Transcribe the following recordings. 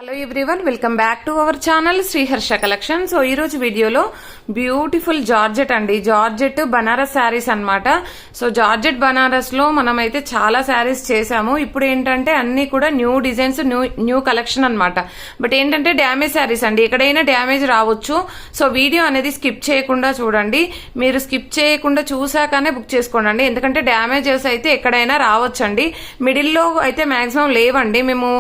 Hello everyone, welcome back to our channel Sriharsha collection. So ఈ రోజు వీడియోలో బ్యూటిఫుల్ జార్జెట్ అండి, జార్జెట్ బనారస్ శారీస్ అన్నమాట. సో జార్జెట్ బనారస్ లో మనమైతే చాలా శారీస్ చేసాము. ఇప్పుడు ఏంటంటే అన్ని కూడా న్యూ డిజైన్స్, న్యూ కలెక్షన్ అన్నమాట. బట్ ఏంటంటే డ్యామేజ్ శారీస్ అండి, ఎక్కడైనా డ్యామేజ్ రావచ్చు. సో వీడియో అనేది స్కిప్ చేయకుండా చూడండి. మీరు స్కిప్ చేయకుండా చూసాకనే బుక్ చేసుకోండి, ఎందుకంటే డ్యామేజెస్ అయితే ఎక్కడైనా రావచ్చండి. మిడిల్లో అయితే మాక్సిమం లేవండి. మేము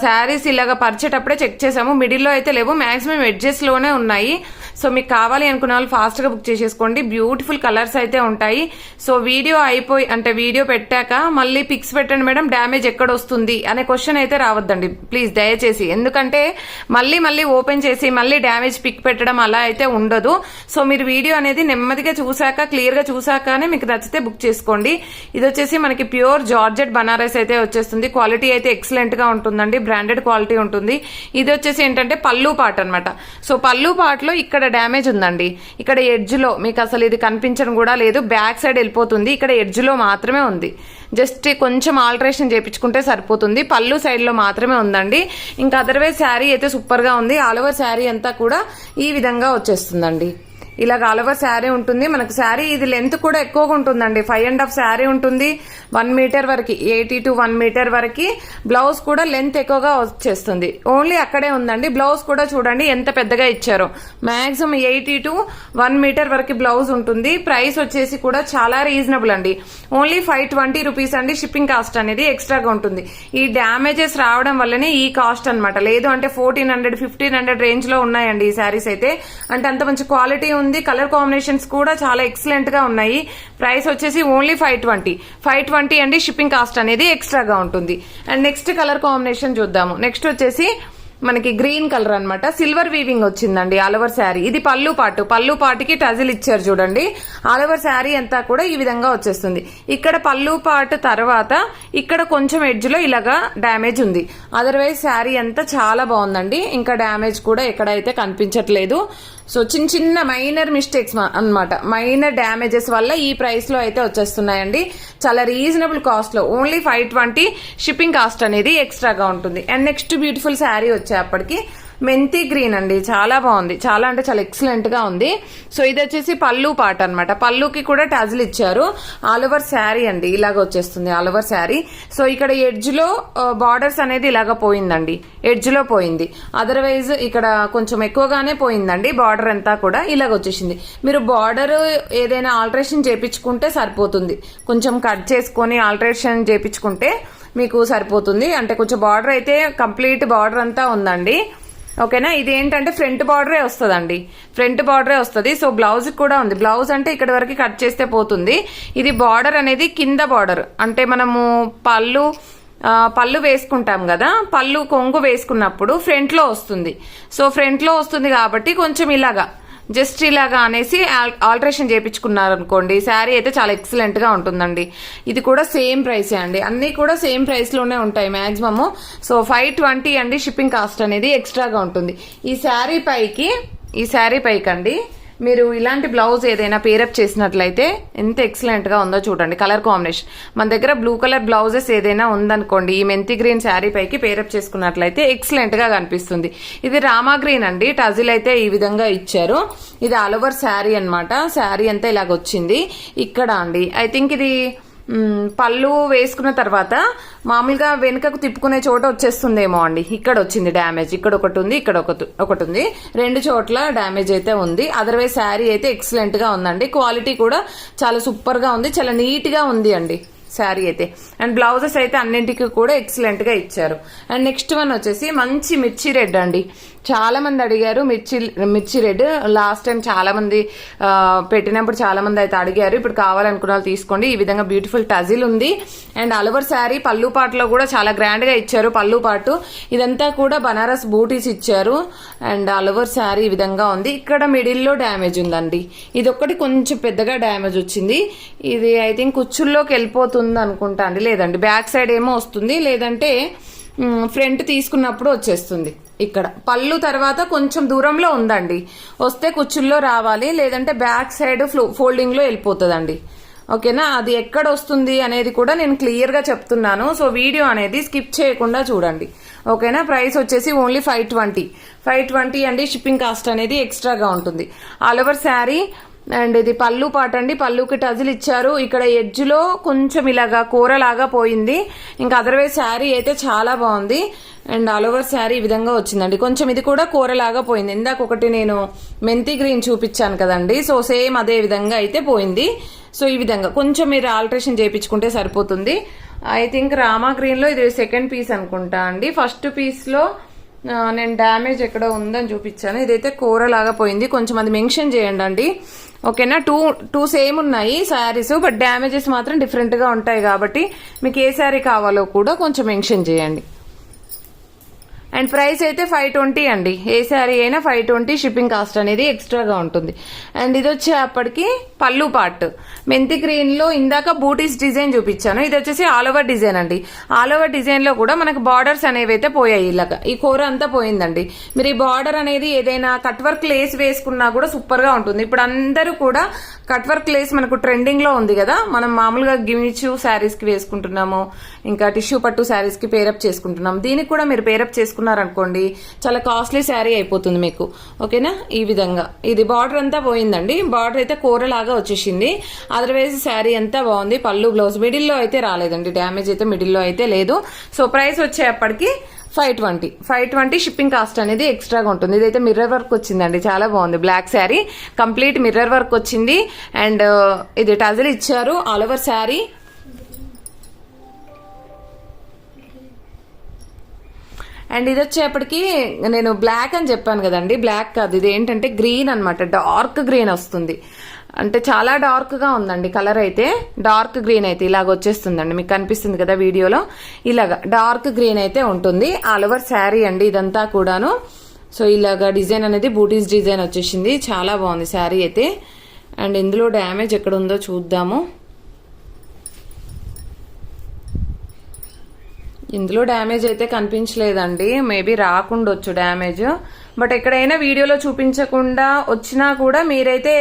శారీస్ ఇలాగా పరిచేటప్పుడే చెక్ చేసాము, మిడిల్లో అయితే లేవు, మాక్సిమం ఎడ్జెస్ లోనే ఉన్నాయి. సో మీకు కావాలి అనుకున్న వాళ్ళు ఫాస్ట్ గా బుక్ చేసేసుకోండి. బ్యూటిఫుల్ కలర్స్ అయితే ఉంటాయి. సో వీడియో వీడియో పెట్టాక మళ్ళీ పిక్స్ పెట్టండి మేడం, డ్యామేజ్ ఎక్కడ వస్తుంది అనే క్వశ్చన్ అయితే రావద్దండి ప్లీజ్ దయచేసి, ఎందుకంటే మళ్ళీ ఓపెన్ చేసి మళ్ళీ డ్యామేజ్ పిక్ పెట్టడం అలా అయితే ఉండదు. సో మీరు వీడియో అనేది నెమ్మదిగా చూసాక, క్లియర్ గా చూసాకనే మీకు నచ్చితే బుక్ చేసుకోండి. ఇది వచ్చేసి మనకి ప్యూర్ జార్జెట్ బనారస్ అయితే వచ్చేస్తుంది. క్వాలిటీ అయితే ఎక్సలెంట్ గా ఉంటుందండి, బ్రాండెడ్ క్వాలిటీ ఉంటుంది. ఇది వచ్చేసి ఏంటంటే పళ్ళు పార్ట్ అనమాట. సో పళ్ళు పార్ట్ లో ఇక్కడ డ్యామేజ్ ఉందండి, ఇక్కడ ఎడ్జ్ లో మీకు అసలు ఇది కనిపించడం కూడా లేదు, బ్యాక్ సైడ్ వెళ్ళిపోతుంది, ఇక్కడ ఎడ్జ్ లో మాత్రమే ఉంది. జస్ట్ కొంచెం ఆల్టరేషన్ చేయించుకుంటే సరిపోతుంది. పళ్ళు సైడ్ లో మాత్రమే ఉందండి. ఇంకా అదర్వైజ్ శారీ అయితే సూపర్ గా ఉంది. ఆల్ ఓవర్ శారీ అంతా కూడా ఈ విధంగా వచ్చేస్తుందండి. ఇలాగ ఆల్ ఓవర్ శారీ ఉంటుంది. మనకు శారీ ఇది లెంత్ కూడా ఎక్కువగా ఉంటుందండి, 5.5 శారీ ఉంటుంది. 1 మీటర్ వరకు, 80 to 1 మీటర్ వరకు. బ్లౌజ్ కూడా లెంత్ ఎక్కువగా వచ్చేస్తుంది. ఓన్లీ అక్కడే ఉందండి. బ్లౌజ్ కూడా చూడండి ఎంత పెద్దగా ఇచ్చారో, మాక్సిమం 80 to 1 మీటర్ వరకు బ్లౌజ్ ఉంటుంది. ప్రైస్ వచ్చేసి కూడా చాలా రీజనబుల్ అండి, ఓన్లీ 520 రూపీస్ అండి. షిప్పింగ్ కాస్ట్ అనేది ఎక్స్ట్రాగా ఉంటుంది. ఈ డ్యామేజెస్ రావడం వల్లనే ఈ కాస్ట్ అనమాట. లేదు అంటే 1400, 1500 రేంజ్ లో ఉన్నాయండి ఈ శారీస్ అయితే. అంటే అంత మంచి క్వాలిటీ ఉంది. కలర్ కాంబినేషన్స్ కూడా చాలా ఎక్సలెంట్ గా ఉన్నాయి. ప్రైస్ వచ్చేసి ఓన్లీ 520 అండి. షిప్పింగ్ కాస్ట్ అనేది ఎక్స్ట్రాగా ఉంటుంది. అండ్ నెక్స్ట్ కలర్ కాంబినేషన్ చూద్దాము. నెక్స్ట్ వచ్చేసి మనకి గ్రీన్ కలర్ అన్నమాట, సిల్వర్ వీవింగ్ వచ్చిందండి ఆల్ ఓవర్ శారీ. ఇది పళ్ళు పాటుకి టజిల్ ఇచ్చారు చూడండి. ఆల్ ఓవర్ శారీ అంతా కూడా ఈ విధంగా వచ్చేస్తుంది. ఇక్కడ పళ్ళు పాటు తర్వాత ఇక్కడ కొంచెం ఎడ్జ్ లో ఇలాగా డ్యామేజ్ ఉంది. అదర్వైజ్ శారీ అంతా చాలా బాగుందండి. ఇంకా డ్యామేజ్ కూడా ఎక్కడైతే కనిపించట్లేదు. సో చిన్న మైనర్ మిస్టేక్స్ అన్నమాట, మైనర్ డ్యామేజెస్ వల్ల ఈ ప్రైస్ లో అయితే వచ్చేస్తున్నాయండి. చాలా రీజనబుల్ కాస్ట్ లో, ఓన్లీ 520. షిప్పింగ్ కాస్ట్ అనేది ఎక్స్ట్రాగా ఉంటుంది. అండ్ నెక్స్ట్ బ్యూటిఫుల్ శారీ వచ్చేప్పటికి మెంతి గ్రీన్ అండి, చాలా బాగుంది, చాలా అంటే చాలా ఎక్సలెంట్ గా ఉంది. సో ఇది వచ్చేసి పళ్ళు పార్ట్ అనమాట. పళ్ళుకి కూడా టాజిల్ ఇచ్చారు. ఆల్ ఓవర్ శారీ అండి ఇలాగ వచ్చేస్తుంది ఆల్ ఓవర్ శారీ. సో ఇక్కడ ఎడ్జ్ లో బార్డర్స్ అనేది ఇలాగ పోయిందండి, ఎడ్జ్ లో పోయింది. అదర్వైజ్ ఇక్కడ కొంచెం ఎక్కువగానే పోయిందండి బార్డర్ అంతా కూడా ఇలాగ వచ్చేసింది. మీరు బార్డర్ ఏదైనా ఆల్టరేషన్ చేపించుకుంటే సరిపోతుంది, కొంచెం కట్ చేసుకొని ఆల్టరేషన్ చేపించుకుంటే మీకు సరిపోతుంది. అంటే కొంచెం బార్డర్ అయితే కంప్లీట్ బార్డర్ అంతా ఉందండి, ఓకేనా. ఇది ఏంటంటే ఫ్రంట్ బార్డరే వస్తుందండి, ఫ్రంట్ బార్డరే వస్తుంది. సో బ్లౌజ్ కూడా ఉంది. బ్లౌజ్ అంటే ఇక్కడ వరకు కట్ చేస్తే పోతుంది. ఇది బార్డర్ అనేది కింద బార్డర్, అంటే మనము పళ్ళు వేసుకుంటాం కదా, పళ్ళు కొంగు వేసుకున్నప్పుడు ఫ్రంట్ లో వస్తుంది. సో ఫ్రంట్ లో వస్తుంది కాబట్టి కొంచెం ఇలాగా జస్ట్ ఇలాగా అనేసి ఆల్టరేషన్ చేయించుకున్నారనుకోండి, శారీ అయితే చాలా ఎక్సలెంట్ గా ఉంటుందండి. ఇది కూడా సేమ్ ప్రైసే అండి, అన్ని కూడా సేమ్ ప్రైస్ లోనే ఉంటాయి మాక్సిమము. సో 520 అండి. షిప్పింగ్ కాస్ట్ అనేది ఎక్స్ట్రాగా ఉంటుంది. ఈ శారీ పైకి అండి మీరు ఇలాంటి బ్లౌజ్ ఏదైనా పేరప్ చేసినట్లయితే ఎంత ఎక్సలెంట్ గా ఉందో చూడండి. కలర్ కాంబినేషన్ మన దగ్గర బ్లూ కలర్ బ్లౌజెస్ ఏదైనా ఉందనుకోండి, ఈ మెంతి గ్రీన్ శారీ పైకి పేరప్ చేసుకున్నట్లయితే ఎక్సలెంట్ గా కనిపిస్తుంది. ఇది రామా గ్రీన్ అండి, టజిల్ అయితే ఈ విధంగా ఇచ్చారు. ఇది ఆల్ ఓవర్ శారీ అనమాట. శారీ అంతా ఇలాగ వచ్చింది. ఇక్కడ అండి ఐ థింక్ ఇది పళ్ళు వేసుకున్న తర్వాత మామూలుగా వెనుకకు తిప్పుకునే చోట వచ్చేస్తుందేమో అండి. ఇక్కడ వచ్చింది డ్యామేజ్, ఇక్కడ ఒకటి ఉంది, ఇక్కడ ఒకటి ఉంది, 2 చోట్ల డ్యామేజ్ అయితే ఉంది. అదర్వైజ్ శారీ అయితే ఎక్సలెంట్ గా ఉందండి. క్వాలిటీ కూడా చాలా సూపర్ గా ఉంది, చాలా నీట్ గా ఉంది అండి శారీ అయితే. అండ్ బ్లౌజెస్ అయితే అన్నింటికి కూడా ఎక్సలెంట్ గా ఇచ్చారు. అండ్ నెక్స్ట్ వన్ వచ్చేసి మంచి మిర్చి రెడ్ అండి. చాలా మంది అడిగారు మిర్చి రెడ్. లాస్ట్ టైం చాలా మంది పెట్టినప్పుడు చాలా మంది అయితే అడిగారు. ఇప్పుడు కావాలనుకున్న వాళ్ళు తీసుకోండి. ఈ విధంగా బ్యూటిఫుల్ టజిల్ ఉంది. అండ్ ఆల్ ఓవర్ శారీ పళ్ళు పాటులో కూడా చాలా గ్రాండ్ గా ఇచ్చారు. పళ్ళు పాటు ఇదంతా కూడా బనారస్ బూటీస్ ఇచ్చారు. అండ్ ఆల్ ఓవర్ శారీ ఈ విధంగా ఉంది. ఇక్కడ మిడిల్ లో డ్యామేజ్ ఉందండి, ఇది ఒక్కటి కొంచెం పెద్దగా డ్యామేజ్ వచ్చింది. ఇది ఐ థింక్ కుచ్చుల్లోకి వెళ్ళిపోతుంది అనుకుంటా అండి, లేదండి బ్యాక్ సైడ్ ఏమో వస్తుంది, లేదంటే ఫ్రంట్ తీసుకున్నప్పుడు వచ్చేస్తుంది. ఇక్కడ పళ్ళు తర్వాత కొంచెం దూరంలో ఉందండి, వస్తే కుచ్చుల్లో రావాలి, లేదంటే బ్యాక్ సైడ్ ఫోల్డింగ్ లో వెళ్ళిపోతుందండి. ఓకేనా, అది ఎక్కడ వస్తుంది అనేది కూడా నేను క్లియర్ గా చెప్తున్నాను. సో వీడియో అనేది స్కిప్ చేయకుండా చూడండి. ఓకేనా. ప్రైస్ వచ్చేసి ఓన్లీ 520 అండి. షిప్పింగ్ కాస్ట్ అనేది ఎక్స్ట్రాగా ఉంటుంది. ఆల్ ఓవర్ శారీ అండ్ ఇది పళ్ళు పాట అండి. పళ్ళుకి టజిల్ ఇచ్చారు. ఇక్కడ ఎడ్జ్ లో కొంచెం ఇలాగా కూరలాగా పోయింది. ఇంకా అదర్వైజ్ శారీ అయితే చాలా బాగుంది. అండ్ ఆల్ ఓవర్ శారీ ఈ విధంగా వచ్చిందండి. కొంచెం ఇది కూడా కూరలాగా పోయింది. ఇందాక ఒకటి నేను మెంతి గ్రీన్ చూపించాను కదండి, సో సేమ్ అదే విధంగా అయితే పోయింది. సో ఈ విధంగా కొంచెం మీరు ఆల్టరేషన్ చేయించుకుంటే సరిపోతుంది. ఐ థింక్ రామా గ్రీన్ లో ఇది సెకండ్ పీస్ అనుకుంటా అండి. ఫస్ట్ పీస్ లో నేను డ్యామేజ్ ఎక్కడ ఉందని చూపించాను. ఇదైతే కూరలాగా పోయింది. కొంచెం అది మెన్షన్ చేయండి అండి, ఓకేనా. టూ సేమ్ ఉన్నాయి శారీస్, బట్ డ్యామేజెస్ మాత్రం డిఫరెంట్ గా ఉంటాయి కాబట్టి మీకు ఏ శారీ కావాలో కూడా కొంచెం మెన్షన్ చేయండి. అండ్ ప్రైస్ అయితే 520 అండి. ఏ శారీ అయినా 520. షిప్పింగ్ కాస్ట్ అనేది ఎక్స్ట్రాగా ఉంటుంది. అండ్ ఇది వచ్చేప్పటికి పళ్ళు పార్ట్ మెంతి గ్రీన్ లో ఇందాక బూటీస్ డిజైన్ చూపించాను. ఇది వచ్చేసి ఆల్ ఓవర్ డిజైన్ అండి. ఆల్ ఓవర్ డిజైన్ లో కూడా మనకు బార్డర్స్ అనేవి అయితే పోయాయి. ఇలాగా ఈ కూర అంతా పోయిందండి. మీరు ఈ బార్డర్ అనేది ఏదైనా కట్ వర్క్ లేస్ వేసుకున్నా కూడా సూపర్ గా ఉంటుంది. ఇప్పుడు అందరూ కూడా కట్ వర్క్ లేస్ మనకు ట్రెండింగ్ లో ఉంది కదా. మనం మామూలుగా గిమిచు శారీస్ కి వేసుకుంటున్నాము, ఇంకా టిష్యూ పట్టు శారీస్ కి పేరప్ చేసుకుంటున్నాం. దీనికి కూడా మీరు పేరప్ చేసుకున్నారనుకోండి చాలా కాస్ట్లీ శారీ అయిపోతుంది మీకు, ఓకేనా. ఈ విధంగా ఇది బార్డర్ అంతా పోయిందండి. బార్డర్ అయితే కూరలాగా వచ్చేసింది. అదర్వైజ్ శారీ అంతా బాగుంది. పళ్ళు బ్లౌజ్ మిడిల్లో అయితే రాలేదండి. డ్యామేజ్ అయితే మిడిల్లో అయితే లేదు. సో ప్రైస్ వచ్చేప్పటికి 520. షిప్పింగ్ కాస్ట్ అనేది ఎక్స్ట్రాగా ఉంటుంది. ఇదైతే మిర్రర్ వర్క్ వచ్చిందండి, చాలా బాగుంది. Black sari complete mirror work వచ్చింది. అండ్ ఇది టజిల్ ఇచ్చారు ఆల్ ఓవర్ శారీ. అండ్ ఇది వచ్చేప్పటికి నేను బ్లాక్ అని చెప్పాను కదండి, బ్లాక్ కాదు, ఇది ఏంటంటే గ్రీన్ అనమాట. డార్క్ గ్రీన్ వస్తుంది, అంటే చాలా డార్క్ గా ఉందండి. కలర్ అయితే డార్క్ గ్రీన్ అయితే ఇలాగ వచ్చేస్తుందండి. మీకు కనిపిస్తుంది కదా వీడియోలో, ఇలాగా డార్క్ గ్రీన్ అయితే ఉంటుంది. ఆల్ ఓవర్ శారీ అండి ఇదంతా కూడాను. సో ఇలాగా డిజైన్ అనేది బూటీస్ డిజైన్ వచ్చేసింది. చాలా బాగుంది శారీ అయితే. అండ్ ఇందులో డ్యామేజ్ ఎక్కడ ఉందో చూద్దాము. ఇందులో డ్యామేజ్ అయితే కనిపించలేదండి. మేబీ రాకుండొచ్చు డ్యామేజ్, బట్ ఎక్కడైనా వీడియోలో చూపించకుండా వచ్చినా కూడా మీరైతే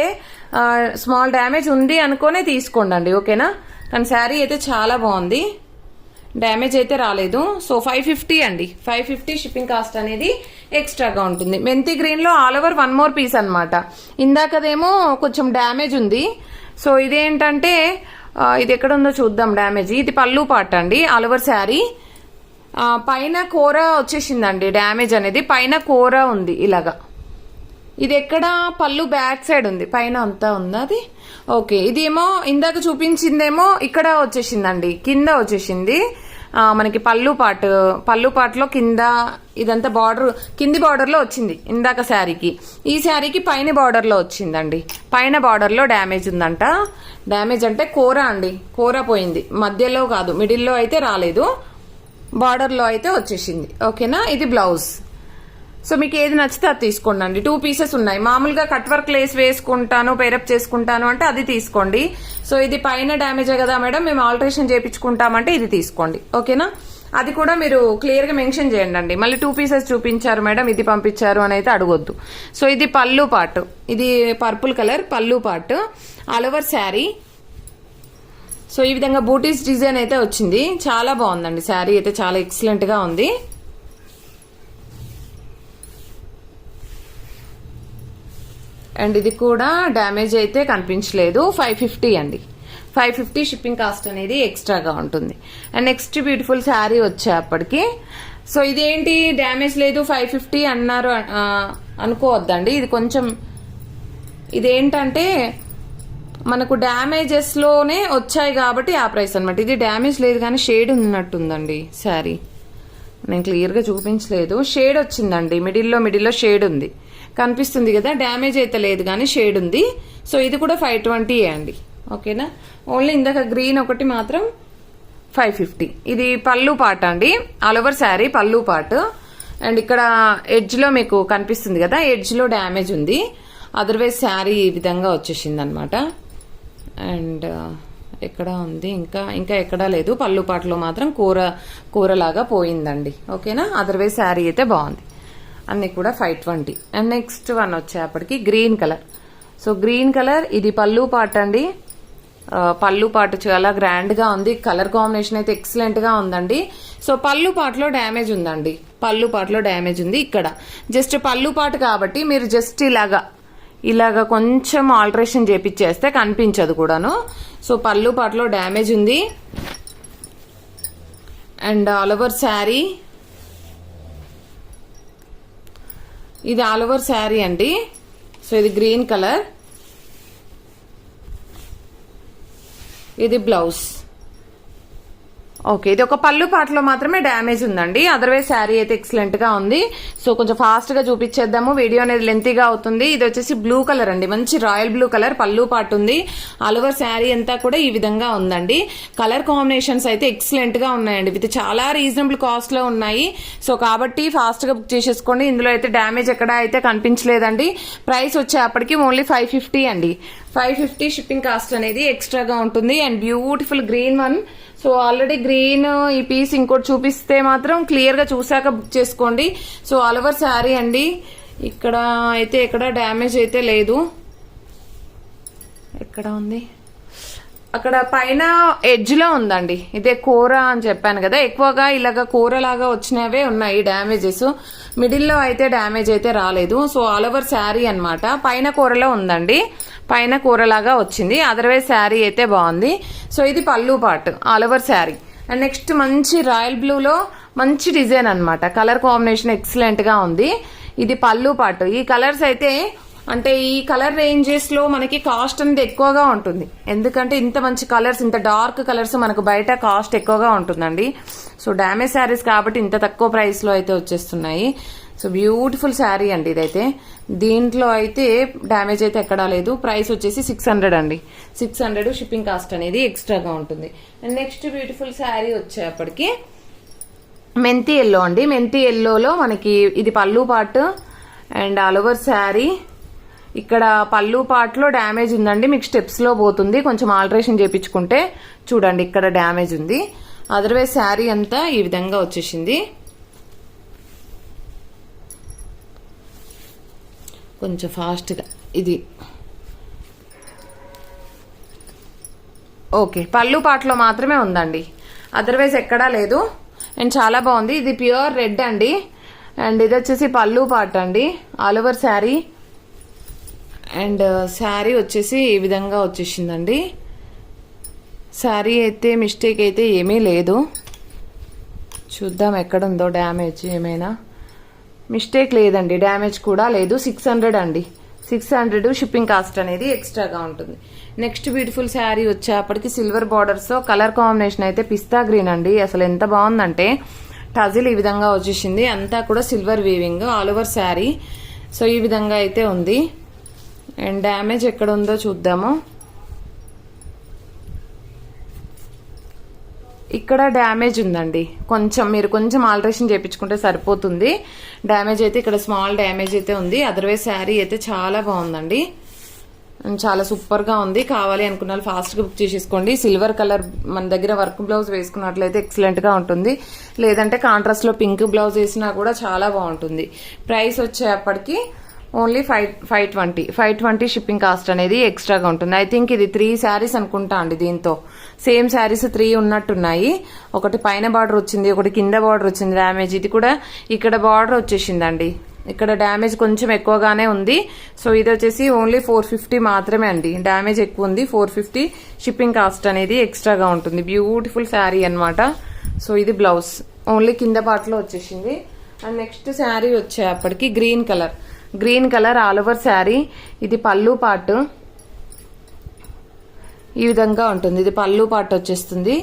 స్మాల్ డ్యామేజ్ ఉంది అనుకోనే తీసుకోండి, ఓకేనా. కానీ శారీ అయితే చాలా బాగుంది, డ్యామేజ్ అయితే రాలేదు. సో 550 అండి. 550 షిప్పింగ్ కాస్ట్ అనేది ఎక్స్ట్రాగా ఉంటుంది. మెంతి గ్రీన్ లో ఆల్ ఓవర్ 1 మోర్ పీస్ అనమాట. ఇందాకదేమో కొంచెం డ్యామేజ్ ఉంది. సో ఇదేంటంటే ఇది ఎక్కడ ఉందో చూద్దాం డ్యామేజ్. ఇది పళ్ళు పార్ట్ అండి. ఆల్ ఓవర్ శారీ పైన కూర వచ్చేసిందండి. డ్యామేజ్ అనేది పైన కూర ఉంది ఇలాగా. ఇది ఎక్కడ పళ్ళు బ్యాక్ సైడ్ ఉంది, పైన అంతా ఉందా అది, ఓకే. ఇదేమో ఇందాక చూపించిందేమో ఇక్కడ వచ్చేసిందండి, కింద వచ్చేసింది మనకి పళ్ళు పార్ట్లో కింద ఇదంతా బార్డర్, కింది బార్డర్ లో వచ్చింది ఇందాక శారీకి. ఈ శారీకి పైన బార్డర్ లో వచ్చిందండి. పైన బార్డర్ లో డ్యామేజ్ ఉందంట. డ్యామేజ్ అంటే కూర అండి, కూర పోయింది. మధ్యలో కాదు, మిడిల్లో అయితే రాలేదు, బార్డర్ లో అయితే వచ్చేసింది, ఓకేనా. ఇది బ్లౌజ్. సో మీకు ఏది నచ్చితే అది తీసుకోండి అండి. 2 పీసెస్ ఉన్నాయి. మామూలుగా కట్ వర్క్ లేస్ వేసుకుంటాను, పేరప్ చేసుకుంటాను అంటే అది తీసుకోండి. సో ఇది పైన డ్యామేజే కదా మేడం, మేము ఆల్టరేషన్ చేయించుకుంటామంటే ఇది తీసుకోండి, ఓకేనా. అది కూడా మీరు క్లియర్ గా మెన్షన్ చేయండి అండి. మళ్ళీ 2 పీసెస్ చూపించారు మేడం, ఇది పంపించారు అని అయితే అడగొద్దు. సో ఇది పళ్ళు పార్ట్, ఇది పర్పుల్ కలర్ పళ్ళు part, all over sari. So ఈ విధంగా బూటీస్ డిజైన్ అయితే వచ్చింది. చాలా బాగుందండి శారీ అయితే, చాలా ఎక్సలెంట్ గా ఉంది. అండ్ ఇది కూడా డ్యామేజ్ అయితే కనిపించలేదు. 550 అండి. 550 షిప్పింగ్ కాస్ట్ అనేది ఎక్స్ట్రాగా ఉంటుంది. అండ్ నెక్స్ట్ బ్యూటిఫుల్ శారీ వచ్చేప్పటికి, సో ఇదేంటి డ్యామేజ్ లేదు 550 అన్నారు అనుకోవద్దండి. ఇది కొంచెం ఇదేంటంటే మనకు డ్యామేజెస్ లోనే వచ్చాయి కాబట్టి ఆ ప్రైస్ అనమాట. ఇది డ్యామేజ్ లేదు కానీ షేడ్ ఉన్నట్టుందండి శారీ, నేను క్లియర్ గా చూపించలేదు. షేడ్ వచ్చిందండి, మిడిల్లో షేడ్ ఉంది, కనిపిస్తుంది కదా. డ్యామేజ్ అయితే లేదు కానీ షేడ్ ఉంది. సో ఇది కూడా 520 అండి, ఓకేనా. ఓన్లీ ఇందాక గ్రీన్ ఒకటి మాత్రం 550. ఇది పళ్ళు పార్ట్ అండి, ఆల్ ఓవర్ శారీ పళ్ళు పార్ట్. అండ్ ఇక్కడ ఎడ్జ్ లో మీకు కనిపిస్తుంది కదా, ఎడ్జ్ లో డ్యామేజ్ ఉంది. అదర్వైజ్ శారీ ఈ విధంగా వచ్చేసింది అనమాట. అండ్ ఎక్కడ ఉంది, ఇంకా ఎక్కడా లేదు. పళ్ళు పాటలో మాత్రం కూరలాగా పోయిందండి, ఓకేనా. అదర్వైజ్ శారీ అయితే బాగుంది. అన్ని కూడా 520. అండ్ నెక్స్ట్ వన్ వచ్చేప్పటికి green colour. So green colour ఇది పళ్ళు పార్ట్ అండి. పళ్ళు పార్ట్ చాలా గ్రాండ్ గా ఉంది. కలర్ కాంబినేషన్ అయితే ఎక్సలెంట్ గా ఉందండి. సో పళ్ళు పార్ట్లో డ్యామేజ్ ఉందండి. పళ్ళు పాటలో డ్యామేజ్ ఉంది. ఇక్కడ జస్ట్ పళ్ళు పాటు కాబట్టి మీరు జస్ట్ ఇలాగా కొంచెం ఆల్టరేషన్ చేపిచ్చేస్తే కనిపించదు కూడాను. సో పళ్ళు పాటలో డ్యామేజ్ ఉంది. అండ్ ఆల్ ఓవర్ శారీ, ఇది ఆల్ ఓవర్ శారీ అండి. సో ఇది గ్రీన్ కలర్, ఇది బ్లౌజ్. ఓకే, ఇది ఒక పళ్ళు పాటలో మాత్రమే డ్యామేజ్ ఉందండి. అదర్వైజ్ శారీ అయితే ఎక్సలెంట్ గా ఉంది. సో కొంచెం ఫాస్ట్ గా చూపించేద్దాము, వీడియో అనేది లెంతీగా అవుతుంది. ఇది వచ్చేసి బ్లూ కలర్ అండి, మంచి రాయల్ బ్లూ కలర్ పళ్ళు పాటు ఉంది. ఆల్ ఓవర్ శారీ అంతా కూడా ఈ విధంగా ఉందండి. కలర్ కాంబినేషన్స్ అయితే ఎక్సలెంట్ గా ఉన్నాయండి, విత్ చాలా రీజనబుల్ కాస్ట్ లో ఉన్నాయి. సో కాబట్టి ఫాస్ట్ గా బుక్ చేసేసుకోండి. ఇందులో అయితే డ్యామేజ్ ఎక్కడ అయితే కనిపించలేదండి. ప్రైస్ వచ్చేప్పటికి ఓన్లీ 550 అండి. 550 షిప్పింగ్ కాస్ట్ అనేది ఎక్స్ట్రాగా ఉంటుంది. And beautiful green one. So already green ఈ పీస్ ఇంకోటి చూపిస్తే మాత్రం క్లియర్ గా చూసాక బుక్ చేసుకోండి. సో ఆల్ ఓవర్ శారీ అండి. ఇక్కడ అయితే ఎక్కడ డ్యామేజ్ అయితే లేదు. ఎక్కడ ఉంది? అక్కడ పైన ఎడ్జ్ లో ఉందండి. ఇదే కూర అని చెప్పాను కదా, ఎక్కువగా ఇలాగ కూరలాగా వచ్చినవే ఉన్నాయి డ్యామేజెస్. మిడిల్ లో అయితే డ్యామేజ్ అయితే రాలేదు. సో ఆల్ ఓవర్ శారీ అనమాట. పైన కూరలో ఉందండి, పైన కూరలాగా వచ్చింది. అదర్వైజ్ శారీ అయితే బాగుంది. సో ఇది పళ్ళు part all over sari. And next మంచి రాయల్ బ్లూలో మంచి డిజైన్ అనమాట. కలర్ కాంబినేషన్ ఎక్సలెంట్ గా ఉంది. ఇది పళ్ళు పార్ట్. ఈ కలర్స్ అయితే అంటే ఈ కలర్ రేంజెస్ లో మనకి కాస్ట్ అనేది ఎక్కువగా ఉంటుంది. ఎందుకంటే ఇంత మంచి కలర్స్, ఇంత డార్క్ కలర్స్ మనకు బయట కాస్ట్ ఎక్కువగా ఉంటుందండి. సో డ్యామేజ్ శారీస్ కాబట్టి ఇంత తక్కువ ప్రైస్ లో అయితే వచ్చేస్తున్నాయి. సో బ్యూటిఫుల్ శారీ అండి ఇదైతే. దీంట్లో అయితే డ్యామేజ్ అయితే ఎక్కడా లేదు. ప్రైస్ వచ్చేసి 600 అండి. 600 షిప్పింగ్ కాస్ట్ అనేది ఎక్స్ట్రాగా ఉంటుంది. అండ్ నెక్స్ట్ బ్యూటిఫుల్ శారీ వచ్చేప్పటికి మెంతి ఎల్లో అండి. మెంతి ఎల్లోలో మనకి ఇది పళ్ళు part and all over sari. ఇక్కడ పళ్ళు పార్ట్లో డ్యామేజ్ ఉందండి, మీకు స్టెప్స్ లో పోతుంది. కొంచెం ఆల్టరేషన్ చేయించుకుంటే చూడండి ఇక్కడ డ్యామేజ్ ఉంది. అదర్వైజ్ శారీ అంతా ఈ విధంగా వచ్చేసింది. కొంచెం ఫాస్ట్గా ఇది ఓకే, పళ్ళు పాటలో మాత్రమే ఉందండి, అదర్వైజ్ ఎక్కడా లేదు. అండ్ చాలా బాగుంది. ఇది ప్యూర్ రెడ్ అండి. అండ్ ఇది వచ్చేసి పళ్ళు పాట అండి, all over sari. And sari వచ్చేసి ఈ విధంగా వచ్చేసిందండి. శారీ అయితే మిస్టేక్ అయితే ఏమీ లేదు. చూద్దాం ఎక్కడుందో డ్యామేజ్, ఏమైనా మిస్టేక్ లేదండి, డ్యామేజ్ కూడా లేదు. 600 అండి. 600 షిప్పింగ్ కాస్ట్ అనేది ఎక్స్ట్రాగా ఉంటుంది. నెక్స్ట్ బ్యూటిఫుల్ శారీ వచ్చేప్పటికి సిల్వర్ బార్డర్స్. కలర్ కాంబినేషన్ అయితే పిస్తా గ్రీన్ అండి. అసలు ఎంత బాగుందంటే టజిల్ ఈ విధంగా వచ్చేసింది. అంతా కూడా silver weaving all over sari. So ఈ విధంగా అయితే ఉంది. అండ్ డ్యామేజ్ ఎక్కడ ఉందో చూద్దాము. ఇక్కడ డ్యామేజ్ ఉందండి, కొంచెం మీరు కొంచెం ఆల్టరేషన్ చేయించుకుంటే సరిపోతుంది. డ్యామేజ్ అయితే ఇక్కడ స్మాల్ డ్యామేజ్ అయితే ఉంది. అదర్వైజ్ శారీ అయితే చాలా బాగుందండి, చాలా సూపర్ గా ఉంది. కావాలి అనుకున్న వాళ్ళు ఫాస్ట్ గా బుక్ చేసేసుకోండి. సిల్వర్ కలర్ మన దగ్గర వర్క్ బ్లౌజ్ వేసుకున్నట్లయితే ఎక్సలెంట్ గా ఉంటుంది. లేదంటే కాంట్రాస్ట్ లో పింక్ బ్లౌజ్ వేసినా కూడా చాలా బాగుంటుంది. ప్రైస్ వచ్చేప్పటికి ఓన్లీ 520 షిప్పింగ్ కాస్ట్ అనేది ఎక్స్ట్రాగా ఉంటుంది. ఐ థింక్ ఇది 3 శారీస్ అనుకుంటా అండి. దీంతో సేమ్ శారీస్ 3 ఉన్నట్టున్నాయి. ఒకటి పైన బార్డర్ వచ్చింది, ఒకటి కింద బార్డర్ వచ్చింది డ్యామేజ్. ఇది కూడా ఇక్కడ బార్డర్ వచ్చేసిందండి. ఇక్కడ డ్యామేజ్ కొంచెం ఎక్కువగానే ఉంది. సో ఇది వచ్చేసి ఓన్లీ 450 మాత్రమే అండి. డ్యామేజ్ ఎక్కువ ఉంది. 450 షిప్పింగ్ కాస్ట్ అనేది ఎక్స్ట్రాగా ఉంటుంది. బ్యూటిఫుల్ శారీ అనమాట. సో ఇది బ్లౌజ్ ఓన్లీ కింద పార్ట్లో వచ్చేసింది. అండ్ నెక్స్ట్ శారీ వచ్చేప్పటికి green colour all over sari. ఇది పళ్ళు పార్ట్ ఈ విధంగా ఉంటుంది. ఇది పళ్ళు పార్ట్ వచ్చేస్తుంది.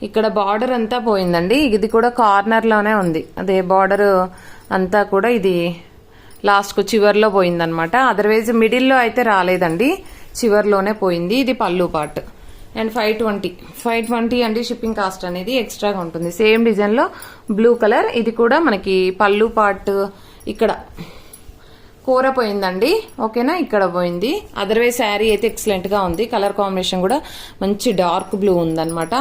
ఇక్కడ బార్డర్ అంతా పోయిందండి. ఇది కూడా కార్నర్ లోనే ఉంది. అదే బార్డర్ అంతా కూడా ఇది లాస్ట్ కు చివర్లో పోయిందనమాట. అదర్వైజ్ మిడిల్ లో అయితే రాలేదండి, చివర్లోనే పోయింది. ఇది పళ్ళు పార్ట్. అండ్ 520 అండి షిప్పింగ్ కాస్ట్ అనేది ఎక్స్ట్రాగా ఉంటుంది. సేమ్ డిజైన్ లో బ్లూ కలర్. ఇది కూడా మనకి పళ్ళు పార్ట్ ఇక్కడ కూర పోయిందండి. ఓకేనా, ఇక్కడ పోయింది. అదర్వైజ్ శారీ అయితే ఎక్సలెంట్ గా ఉంది. కలర్ కాంబినేషన్ కూడా మంచి డార్క్ బ్లూ ఉందన్నమాట.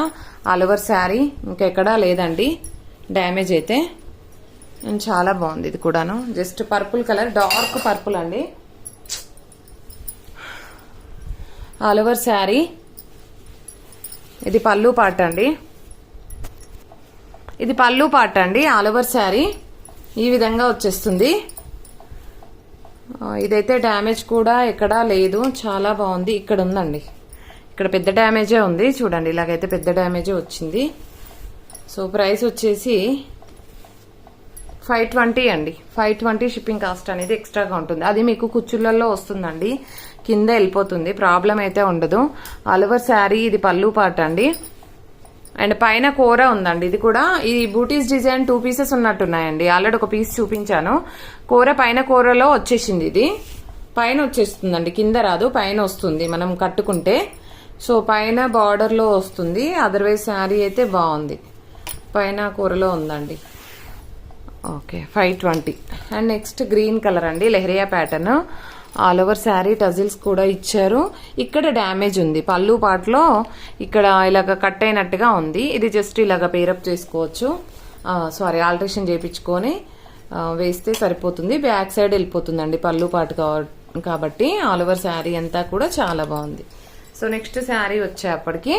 ఆల్ ఓవర్ శారీ ఇంకెక్కడా లేదండి డ్యామేజ్ అయితే. అండ్ చాలా బాగుంది. ఇది కూడాను just purple colour, dark purple అండి. All over sari. ఇది పళ్ళు పార్ట్ అండి. All over sari. ఈ విధంగా వచ్చేస్తుంది. ఇదైతే డ్యామేజ్ కూడా ఎక్కడా లేదు, చాలా బాగుంది. ఇక్కడ ఉందండి, ఇక్కడ పెద్ద డ్యామేజే ఉంది చూడండి, ఇలాగైతే పెద్ద డ్యామేజే వచ్చింది. సో ప్రైస్ వచ్చేసి 520 అండి. 520 షిప్పింగ్ కాస్ట్ అనేది ఎక్స్ట్రాగా ఉంటుంది. అది మీకు కుచ్చుళ్ళల్లో వస్తుందండి, కింద వెళ్ళిపోతుంది, ప్రాబ్లం అయితే ఉండదు. ఆల్ ఓవర్ శారీ ఇది పళ్ళు పాట అండి. అండ్ పైన కూర ఉందండి. ఇది కూడా ఈ బూటీస్ డిజైన్ 2 పీసెస్ ఉన్నట్టున్నాయండి. ఆల్రెడీ ఒక పీస్ చూపించాను. కూర పైన కూరలో వచ్చేసింది. ఇది పైన వచ్చేస్తుందండి, కింద రాదు, పైన వస్తుంది మనం కట్టుకుంటే. సో పైన బార్డర్ లో వస్తుంది. అదర్వైజ్ శారీ అయితే బాగుంది, పైన కూరలో ఉందండి. Okay 520. And next green colour అండి, leheriya pattern. All over sari tassels కూడా ఇచ్చారు. ఇక్కడ డ్యామేజ్ ఉంది పళ్ళు పాటలో, ఇక్కడ ఇలాగ కట్ అయినట్టుగా ఉంది. ఇది జస్ట్ ఇలాగ పేరప్ చేసుకోవచ్చు, సారీ ఆల్టరేషన్ చేయించుకొని వేస్తే సరిపోతుంది. బ్యాక్ సైడ్ వెళ్ళిపోతుందండి పళ్ళు పాటు కాబట్టి. ఆల్ ఓవర్ శారీ అంతా కూడా చాలా బాగుంది. సో నెక్స్ట్ శారీ వచ్చేప్పటికి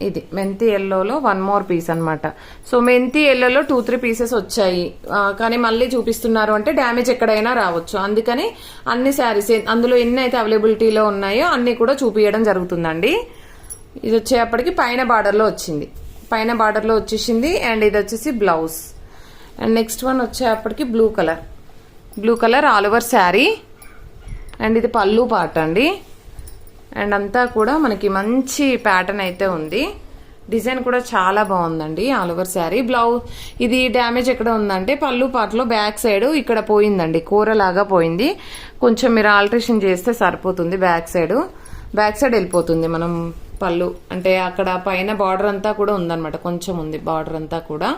ఇది మెంతి ఎల్లోలో 1 మోర్ పీస్ అనమాట. సో మెంతి ఎల్లోలో 2-3 పీసెస్ వచ్చాయి, కానీ మళ్ళీ చూపిస్తున్నారు అంటే డ్యామేజ్ ఎక్కడైనా రావచ్చు. అందుకని అన్ని శారీస్ అందులో ఎన్ని అయితే అవైలబిలిటీలో ఉన్నాయో అన్ని కూడా చూపించడం జరుగుతుందండి. ఇది వచ్చేప్పటికి పైన బార్డర్లో వచ్చింది, పైన బార్డర్లో వచ్చేసింది. అండ్ ఇది వచ్చేసి బ్లౌజ్. అండ్ నెక్స్ట్ వన్ వచ్చేప్పటికి blue colour all over sari. And ఇది పళ్ళు పాట అండి. అండ్ అంతా కూడా మనకి మంచి ప్యాటర్న్ అయితే ఉంది. డిజైన్ కూడా చాలా బాగుందండి ఆల్ ఓవర్ శారీ. బ్లౌజ్ ఇది డ్యామేజ్ ఎక్కడ ఉందంటే పళ్ళు పాటలో బ్యాక్ సైడ్ ఇక్కడ పోయిందండి, కూరలాగా పోయింది. కొంచెం మీరు ఆల్టరేషన్ చేస్తే సరిపోతుంది. బ్యాక్ సైడ్ వెళ్ళిపోతుంది మనం పళ్ళు అంటే అక్కడ పైన బార్డర్ అంతా కూడా ఉందన్నమాట, కొంచెం ఉంది బార్డర్ అంతా కూడా.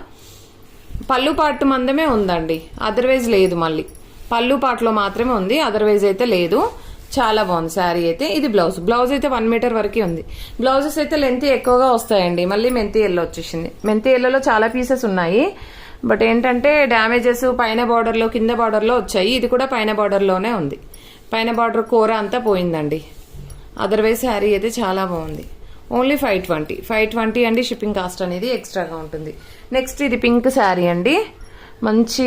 పళ్ళు పాటు మందమే ఉందండి, అదర్వైజ్ లేదు. మళ్ళీ పళ్ళు పాటలో మాత్రమే ఉంది, అదర్వైజ్ అయితే లేదు. చాలా బాగుంది శారీ అయితే. ఇది బ్లౌజ్ అయితే 1 మీటర్ వరకే ఉంది. బ్లౌజెస్ అయితే లెంత్ ఎక్కువగా వస్తాయండి. మళ్ళీ మెంతి ఎల్లో వచ్చేసింది. మెంతి ఎల్లోలో చాలా పీసెస్ ఉన్నాయి, బట్ ఏంటంటే డ్యామేజెస్ పైన బార్డర్లో కింద బార్డర్లో వచ్చాయి. ఇది కూడా పైన బార్డర్లోనే ఉంది, పైన బార్డర్ కూర అంతా పోయిందండి. అదర్వైజ్ శారీ అయితే చాలా బాగుంది. ఓన్లీ 520 అండి. షిప్పింగ్ కాస్ట్ అనేది ఎక్స్ట్రాగా ఉంటుంది. నెక్స్ట్ ఇది పింక్ శారీ అండి, మంచి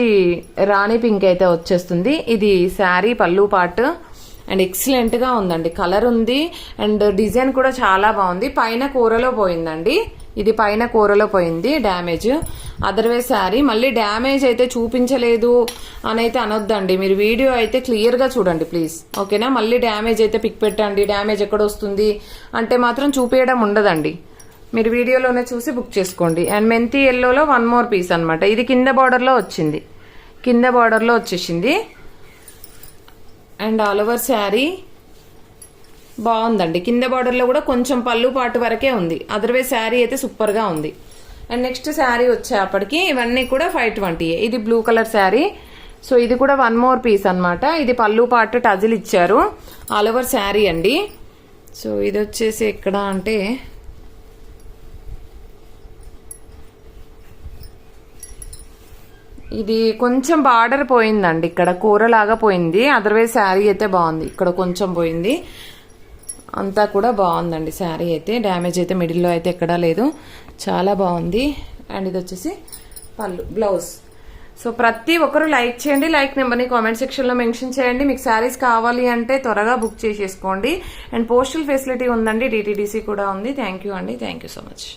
రాణి పింక్ అయితే వచ్చేస్తుంది. ఇది శారీ పళ్ళు పార్ట్. అండ్ ఎక్సలెంట్ గా ఉందండి, కలర్ ఉంది. అండ్ డిజైన్ కూడా చాలా బాగుంది. పైన కూరలో పోయిందండి, ఇది పైన కూరలో పోయింది డ్యామేజ్. అదర్వైజ్ శారీ మళ్ళీ డ్యామేజ్ అయితే చూపించలేదు అని అయితే అనొద్దండి. మీరు వీడియో అయితే క్లియర్ గా చూడండి ప్లీజ్, ఓకేనా. మళ్ళీ డ్యామేజ్ అయితే పిక్ పెట్టండి, డ్యామేజ్ ఎక్కడ వస్తుంది అంటే మాత్రం చూపించడం ఉండదండి. మీరు వీడియోలోనే చూసి బుక్ చేసుకోండి. అండ్ మెంతి ఎల్లోలో 1 మోర్ పీస్ అనమాట. ఇది కింద బార్డర్లో వచ్చింది, కింద బార్డర్లో వచ్చేసింది. అండ్ ఆల్ ఓవర్ శారీ బాగుందండి. కింద బార్డర్లో కూడా కొంచెం పళ్ళు పాటు వరకే ఉంది, అదర్వైజ్ శారీ అయితే సూపర్ గా ఉంది. అండ్ నెక్స్ట్ శారీ వచ్చేప్పటికి ఇవన్నీ కూడా 520. ఇది బ్లూ కలర్ శారీ. సో ఇది కూడా 1 మోర్ పీస్ అనమాట. ఇది పళ్ళు పాటు టజిల్ ఇచ్చారు. ఆల్ ఓవర్ శారీ అండి. సో ఇది వచ్చేసి ఎక్కడ అంటే ఇది కొంచెం బార్డర్ పోయిందండి, ఇక్కడ కూరలాగా పోయింది. అదర్వైజ్ శారీ అయితే బాగుంది, ఇక్కడ కొంచెం పోయింది, అంతా కూడా బాగుందండి శారీ అయితే. డ్యామేజ్ అయితే మిడిల్లో అయితే ఎక్కడా లేదు, చాలా బాగుంది. అండ్ ఇది వచ్చేసి పళ్ళు బ్లౌజ్. సో ప్రతి ఒక్కరు లైక్ చేయండి, లైక్ నెంబర్ని కామెంట్ సెక్షన్లో మెన్షన్ చేయండి. మీకు శారీస్ కావాలి అంటే త్వరగా బుక్ చేసేసుకోండి. అండ్ పోస్టల్ ఫెసిలిటీ ఉందండి, DTDC కూడా ఉంది. థ్యాంక్ యూ అండి, థ్యాంక్ యూ సో మచ్.